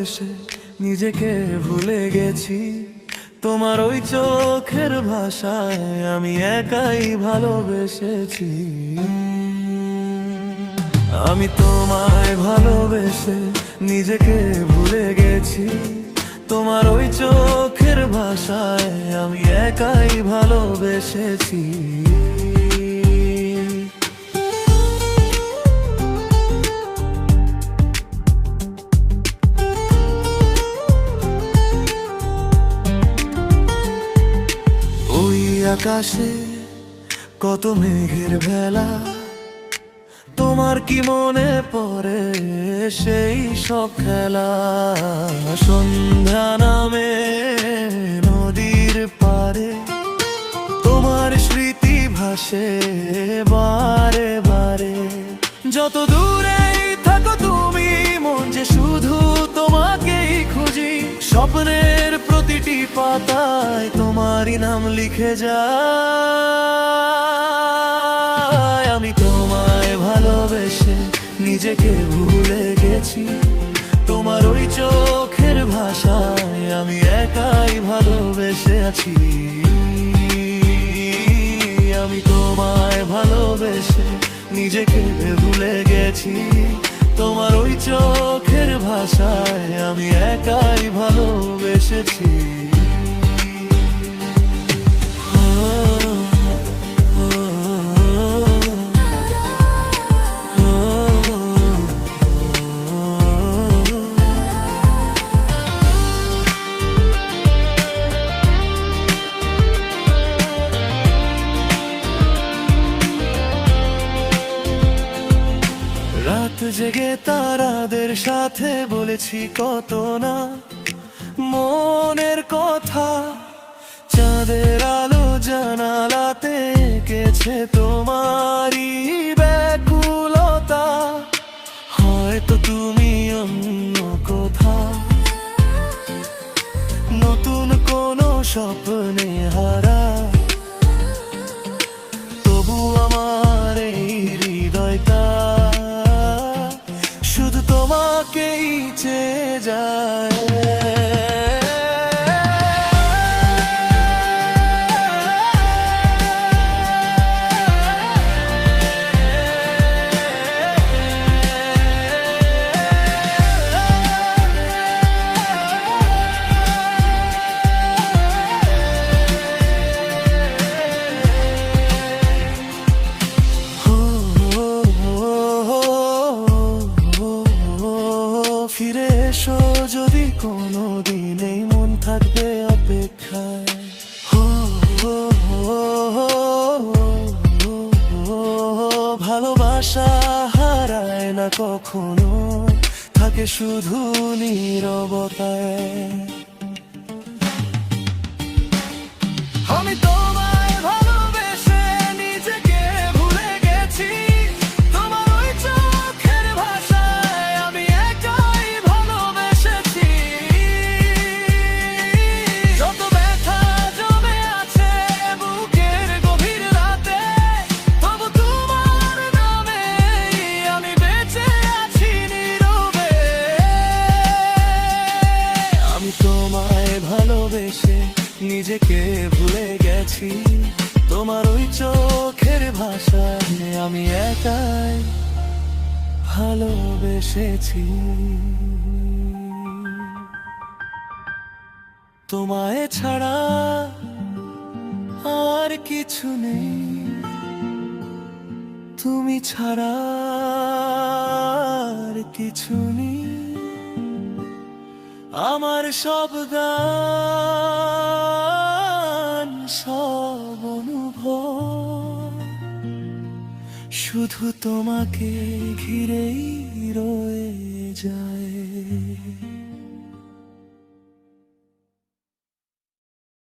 ভালোবেসে নিজেকে ভুলে গেছি। তোমার ওই চোখের ভাষায় আমি একাই ভালোবেসেছি। আমি তোমায় ভালোবেসে নিজেকে ভুলে গেছি। তোমার ওই চোখের ভাষায় আমি একাই ভালোবেসেছি। ওই আকাশে কত মেঘের ভেলা, তোমার কি মনে পড়ে সেই সব খেলা? সন্ধ্যা নামে নদীর পারে তোমার স্মৃতি ভাসে বারে বারে। যত দূরেই থাকো তুমি, মন যে শুধু তোমাকেই খুঁজি। স্বপ্নের প্রতিটি পাতায় তোমারই নাম লিখে যায়। আমি তোমায় ভালোবেসে নিজেকে ভুলে গেছি। তোমার ওই চোখের ভাষায় আমি একাই ভালোবেসে আছি। আমি তোমায় ভালোবেসে নিজেকে ভুলে গেছি। তোমার ওই চোখের ভাষায় আমি একাই ভালোবেসেছি। রাত জেগে তারাদের সাথে বলেছি কত না মনের কথা। চাঁদের আলো জানালাতে এঁকেছে তোমারই ব্যাকুলতা। হয়তো তুমি অন্য কোথাও নতুন কোনো স্বপ্নে হারা, তবু আমার এই হৃদয়টা শুধু তোমাকেই চেয়ে যায়। ফিরে এসো যদি কোনো দিন, এই মন থাকবে অপেক্ষায়। ভালোবাসা হারায় না কখনো, থাকে শুধু নীরবতায়। আমি তোমায় ভালোবেসে নিজেকে ভুলে গেছি। তোমার ওই চোখের ভাষায় আমি একাই ভালোবেসেছি। যত ব্যথা জমে আছে বুকের গভীর রাতে, তবু তোমার নামে আমি বেঁচে আছি নীরবে। আমি তোমায় ভালোবেসে নিজেকে ভুলে গেছি। তোমার ওই চোখের ভাষায় আমি একাই ভালোবেসেছি। তোমায় ছাড়া আর কিছু নেই, তুমি ছাড়া আর কিছু নেই। আমার সব গান সব অনুভব শুধু তোমাকে ঘিরেই রয়ে যায়।